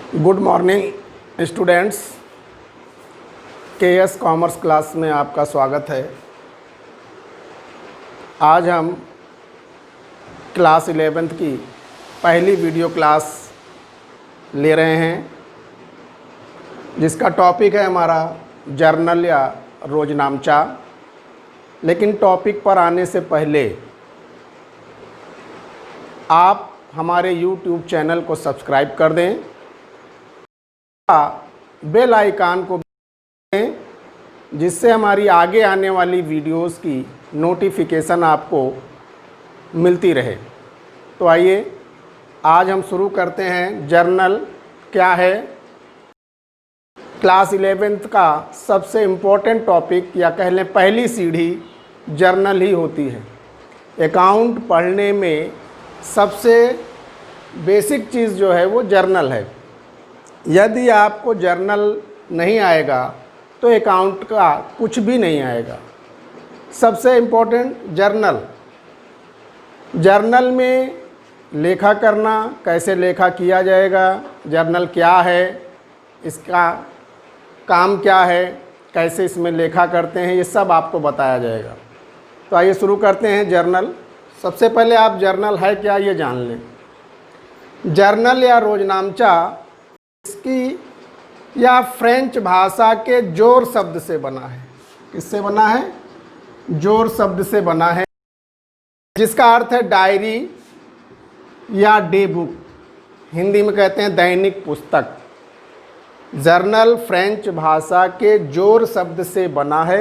Good morning students, KS commerce class में आपका स्वागत है। आज हम क्लास 11th की पहली वीडियो क्लास ले रहे हैं, जिसका टॉपिक है हमारा जर्नल या रोजनामचा। लेकिन टॉपिक पर आने से पहले आप हमारे YouTube चैनल को सब्सक्राइब कर दें, बेल आइकन को दें, जिससे हमारी आगे आने वाली वीडियोस की नोटिफिकेशन आपको मिलती रहे। तो आइए आज हम शुरू करते हैं। जर्नल क्या है? क्लास 11th का सबसे इम्पोर्टेंट टॉपिक या कह लें पहली सीढ़ी जर्नल ही होती है। अकाउंट पढ़ने में सबसे बेसिक चीज़ जो है वो जर्नल है। यदि आपको जर्नल नहीं आएगा तो अकाउंट का कुछ भी नहीं आएगा। सबसे इम्पोर्टेंट जर्नल में लेखा करना, कैसे लेखा किया जाएगा, जर्नल क्या है, इसका काम क्या है, कैसे इसमें लेखा करते हैं, ये सब आपको बताया जाएगा। तो आइए शुरू करते हैं। जर्नल, सबसे पहले आप जर्नल है क्या ये जान लें। जर्नल या रोजनामचा इसकी या फ्रेंच भाषा के जोर शब्द से बना है। किससे बना है? जोर शब्द से बना है, जिसका अर्थ है डायरी या डे बुक। हिंदी में कहते हैं दैनिक पुस्तक। जर्नल फ्रेंच भाषा के जोर शब्द से बना है,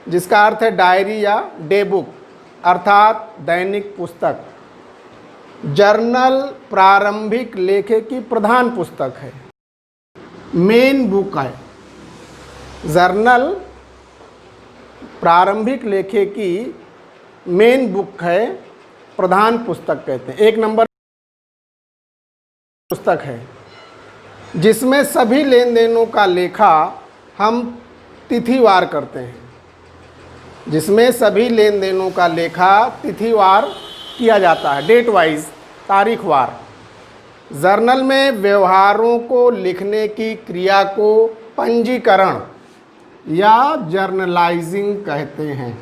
जिसका अर्थ है डायरी या डे बुक अर्थात दैनिक पुस्तक। जर्नल प्रारंभिक लेखे की प्रधान पुस्तक है, मेन बुक है। जर्नल प्रारंभिक लेखे की मेन बुक है, प्रधान पुस्तक कहते हैं। एक नंबर पुस्तक है जिसमें सभी लेन देनों का लेखा हम तिथिवार करते हैं। जिसमें सभी लेन देनों का लेखा तिथिवार किया जाता है, डेट वाइज, तारीखवार। जर्नल में व्यवहारों को लिखने की क्रिया को पंजीकरण या जर्नलाइजिंग कहते हैं।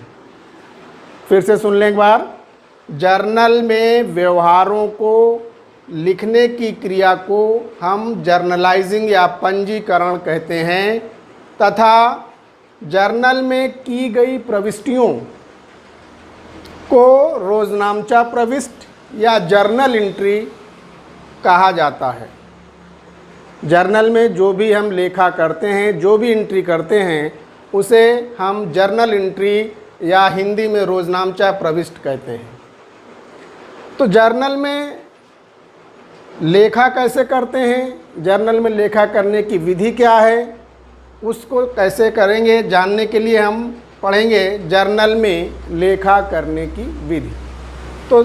फिर से सुन लें एक बार। जर्नल में व्यवहारों को लिखने की क्रिया को हम जर्नलाइजिंग या पंजीकरण कहते हैं, तथा जर्नल में की गई प्रविष्टियों को रोजनामचा प्रविष्ट या जर्नल एंट्री कहा जाता है। जर्नल में जो भी हम लेखा करते हैं, जो भी एंट्री करते हैं, उसे हम जर्नल एंट्री या हिंदी में रोजनामचा प्रविष्ट कहते हैं। तो जर्नल में लेखा कैसे करते हैं, जर्नल में लेखा करने की विधि क्या है, उसको कैसे करेंगे जानने के लिए हम पढ़ेंगे जर्नल में लेखा करने की विधि। तो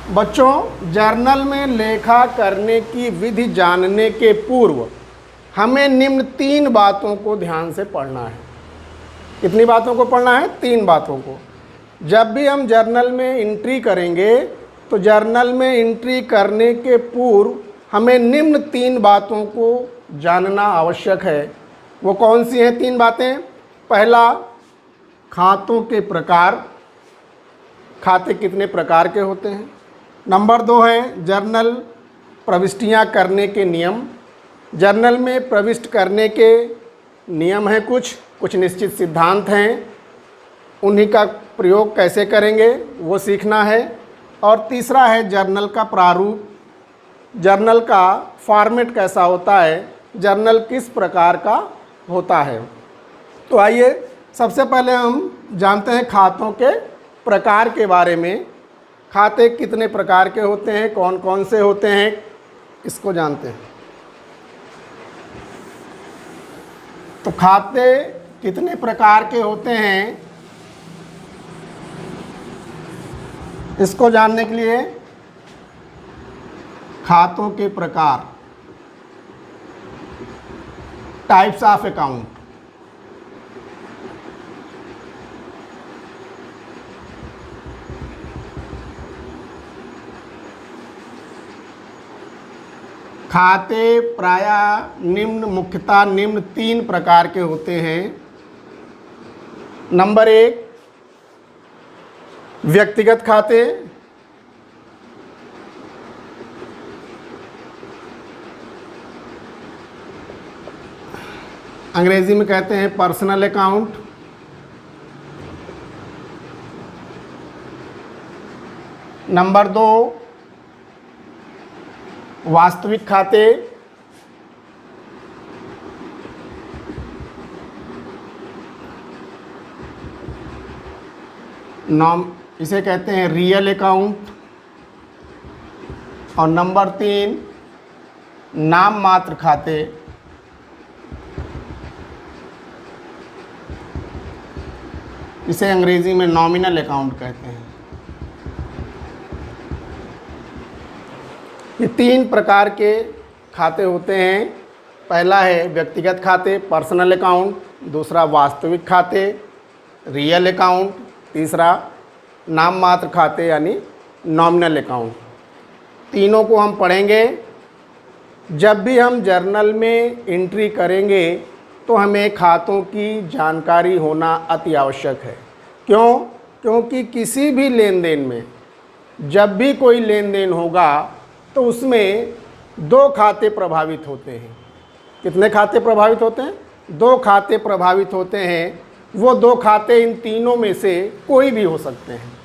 बच्चों, जर्नल में लेखा करने की विधि जानने के पूर्व हमें निम्न 3 बातों को ध्यान से पढ़ना है। कितनी बातों को पढ़ना है? 3 बातों को। जब भी हम जर्नल में एंट्री करेंगे तो जर्नल में एंट्री करने के पूर्व हमें निम्न 3 बातों को जानना आवश्यक है। वो कौन सी हैं 3 बातें? पहला, खातों के प्रकार, खाते कितने प्रकार के होते हैं। नंबर 2 है जर्नल प्रविष्टियां करने के नियम। जर्नल में प्रविष्ट करने के नियम हैं, कुछ निश्चित सिद्धांत हैं, उन्हीं का प्रयोग कैसे करेंगे वो सीखना है। और तीसरा है जर्नल का प्रारूप, जर्नल का फॉर्मेट कैसा होता है, जर्नल किस प्रकार का होता है। तो आइए सबसे पहले हम जानते हैं खातों के प्रकार के बारे में। खाते कितने प्रकार के होते हैं, कौन कौन से होते हैं, इसको जानते हैं। तो खाते कितने प्रकार के होते हैं, इसको जानने के लिए खातों के प्रकार, टाइप्स ऑफ अकाउंट। खाते प्रायः मुख्यतः निम्न 3 प्रकार के होते हैं। नंबर 1, व्यक्तिगत खाते। अंग्रेजी में कहते हैं पर्सनल अकाउंट। नंबर 2, वास्तविक खाते। इसे कहते हैं रियल अकाउंट। और नंबर 3, नाम मात्र खाते। इसे अंग्रेजी में नॉमिनल अकाउंट कहते हैं। ये 3 प्रकार के खाते होते हैं। पहला है व्यक्तिगत खाते, पर्सनल अकाउंट। दूसरा वास्तविक खाते, रियल अकाउंट। तीसरा नाम मात्र खाते यानी नॉमिनल अकाउंट। तीनों को हम पढ़ेंगे। जब भी हम जर्नल में एंट्री करेंगे तो हमें खातों की जानकारी होना अति आवश्यक है। क्यों? क्योंकि किसी भी लेन देन में जब भी कोई लेन देन होगा तो उसमें 2 खाते प्रभावित होते हैं। कितने खाते प्रभावित होते हैं? 2 खाते प्रभावित होते हैं। वो 2 खाते इन तीनों में से कोई भी हो सकते हैं।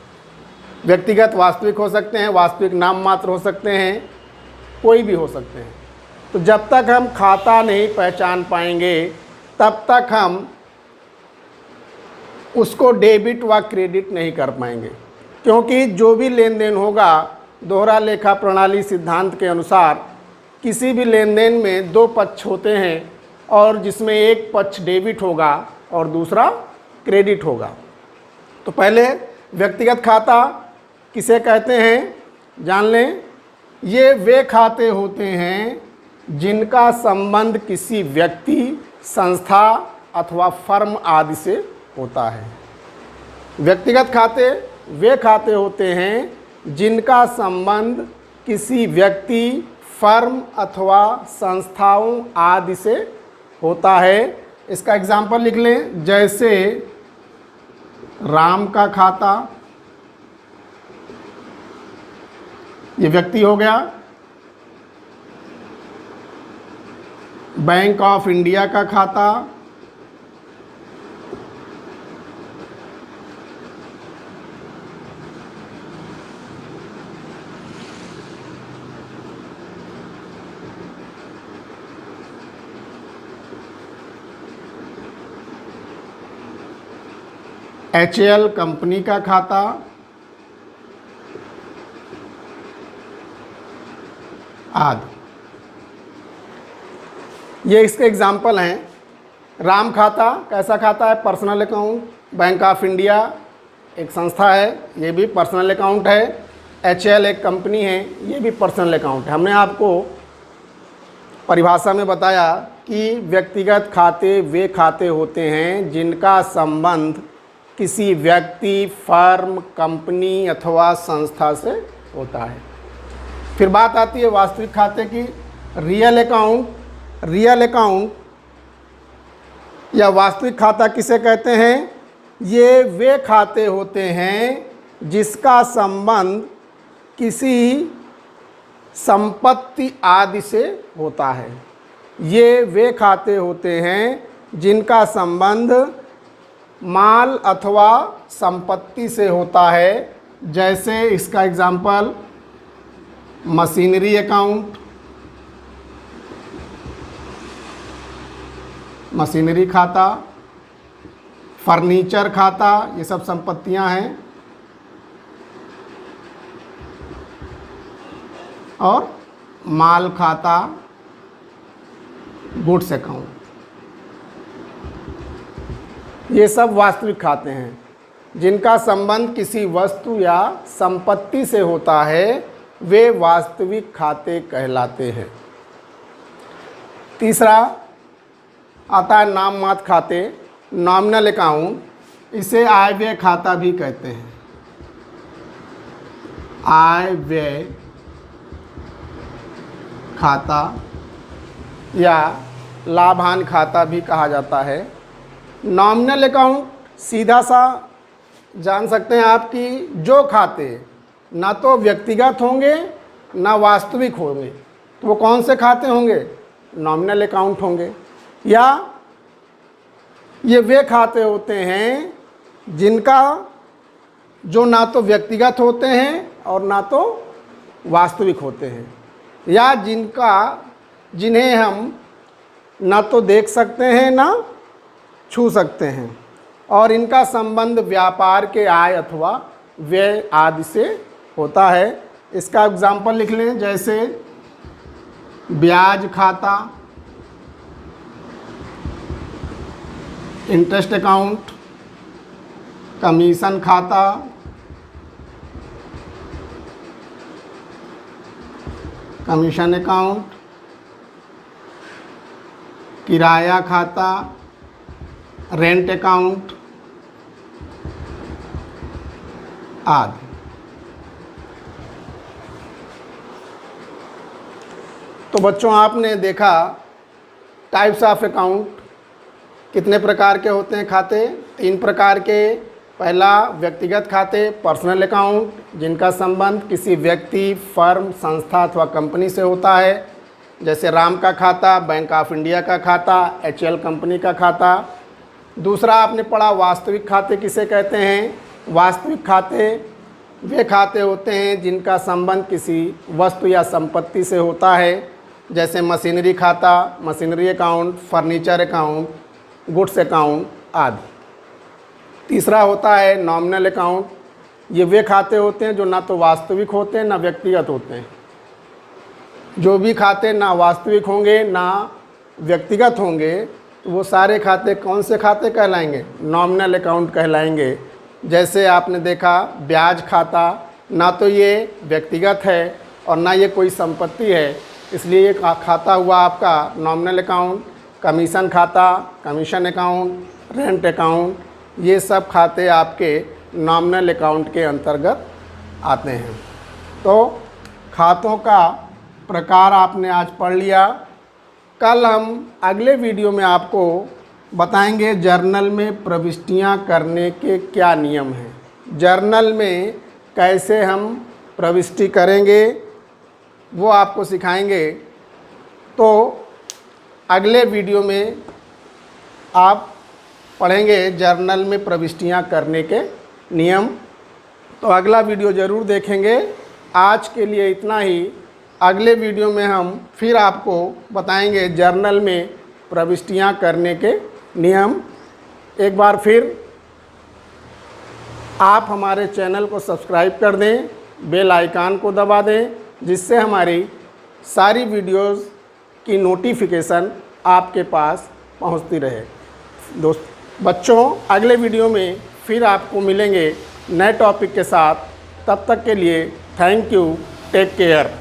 व्यक्तिगत वास्तविक हो सकते हैं, वास्तविक नाम मात्र हो सकते हैं, कोई भी हो सकते हैं। तो जब तक हम खाता नहीं पहचान पाएंगे तब तक हम उसको डेबिट व क्रेडिट नहीं कर पाएंगे। क्योंकि जो भी लेन देन होगा दोहरा लेखा प्रणाली सिद्धांत के अनुसार किसी भी लेन देन में 2 पक्ष होते हैं और जिसमें एक पक्ष डेबिट होगा और दूसरा क्रेडिट होगा। तो पहले व्यक्तिगत खाता किसे कहते हैं जान लें। ये वे खाते होते हैं जिनका संबंध किसी व्यक्ति, संस्था अथवा फर्म आदि से होता है। व्यक्तिगत खाते वे खाते होते हैं जिनका संबंध किसी व्यक्ति, फर्म अथवा संस्थाओं आदि से होता है। इसका एग्जाम्पल लिख लें। जैसे राम का खाता, ये व्यक्ति हो गया। बैंक ऑफ इंडिया का खाता, HAL कंपनी का खाता, आदि। ये इसके एग्जाम्पल हैं। राम खाता कैसा खाता है? Personal account. Bank of India एक संस्था है, ये भी पर्सनल अकाउंट है। HAL एक कंपनी है, ये भी पर्सनल अकाउंट है। हमने आपको परिभाषा में बताया कि व्यक्तिगत खाते वे खाते होते हैं जिनका संबंध किसी व्यक्ति, फर्म, कंपनी अथवा संस्था से होता है। फिर बात आती है वास्तविक खाते की। रियल अकाउंट या वास्तविक खाता किसे कहते हैं? ये वे खाते होते हैं जिसका संबंध किसी संपत्ति आदि से होता है। ये वे खाते होते हैं जिनका संबंध माल अथवा संपत्ति से होता है। जैसे इसका एग्जाम्पल मशीनरी अकाउंट, मशीनरी खाता, फर्नीचर खाता, ये सब संपत्तियां हैं। और माल खाता, गुड्स अकाउंट, ये सब वास्तविक खाते हैं जिनका संबंध किसी वस्तु या संपत्ति से होता है। वे वास्तविक खाते कहलाते हैं। तीसरा आता है नाम मात्र खाते, नॉमिनल अकाउंट। इसे आय व्यय खाता भी कहते हैं। आय व्यय खाता या लाभ हानि खाता भी कहा जाता है। नॉमिनल अकाउंट सीधा सा जान सकते हैं आप कि जो खाते ना तो व्यक्तिगत होंगे ना वास्तविक होंगे, तो वो कौन से खाते होंगे? नॉमिनल अकाउंट होंगे। या ये वे खाते होते हैं जिनका जो ना तो व्यक्तिगत होते हैं और ना तो वास्तविक होते हैं, या जिन्हें हम ना तो देख सकते हैं ना छू सकते हैं, और इनका संबंध व्यापार के आय अथवा व्यय आदि से होता है। इसका एग्जाम्पल लिख लें, जैसे ब्याज खाता, इंटरेस्ट अकाउंट, कमीशन खाता, कमीशन अकाउंट, किराया खाता, रेंट अकाउंट आदि। तो बच्चों आपने देखा टाइप्स ऑफ अकाउंट कितने प्रकार के होते हैं। खाते 3 प्रकार के। पहला व्यक्तिगत खाते, पर्सनल अकाउंट, जिनका संबंध किसी व्यक्ति, फर्म, संस्था अथवा कंपनी से होता है, जैसे राम का खाता, बैंक ऑफ इंडिया का खाता, HL कंपनी का खाता। दूसरा आपने पढ़ा वास्तविक खाते किसे कहते हैं। वास्तविक खाते वे खाते होते हैं जिनका संबंध किसी वस्तु या संपत्ति से होता है, जैसे मशीनरी खाता, machinery account, furniture account, goods account आदि। तीसरा होता है नॉमिनल अकाउंट। ये वे खाते होते हैं जो ना तो वास्तविक होते हैं ना व्यक्तिगत होते हैं। जो भी खाते ना वास्तविक होंगे ना व्यक्तिगत होंगे, तो वो सारे खाते कौन से खाते कहलाएंगे? नॉमिनल अकाउंट कहलाएंगे। जैसे आपने देखा ब्याज खाता, ना तो ये व्यक्तिगत है और ना ये कोई संपत्ति है, इसलिए ये खाता हुआ आपका नॉमिनल अकाउंट। कमीशन खाता, कमीशन अकाउंट, रेंट अकाउंट, ये सब खाते आपके नॉमिनल अकाउंट के अंतर्गत आते हैं। तो खातों का प्रकार आपने आज पढ़ लिया। कल हम अगले वीडियो में आपको बताएंगे जर्नल में प्रविष्टियां करने के क्या नियम हैं। जर्नल में कैसे हम प्रविष्टि करेंगे वो आपको सिखाएंगे। तो अगले वीडियो में आप पढ़ेंगे जर्नल में प्रविष्टियां करने के नियम। तो अगला वीडियो ज़रूर देखेंगे। आज के लिए इतना ही। अगले वीडियो में हम फिर आपको बताएंगे जर्नल में प्रविष्टियां करने के नियम। एक बार फिर आप हमारे चैनल को सब्सक्राइब कर दें, बेल आइकन को दबा दें, जिससे हमारी सारी वीडियोस की नोटिफिकेशन आपके पास पहुंचती रहे। बच्चों अगले वीडियो में फिर आपको मिलेंगे नए टॉपिक के साथ। तब तक के लिए थैंक यू, टेक केयर।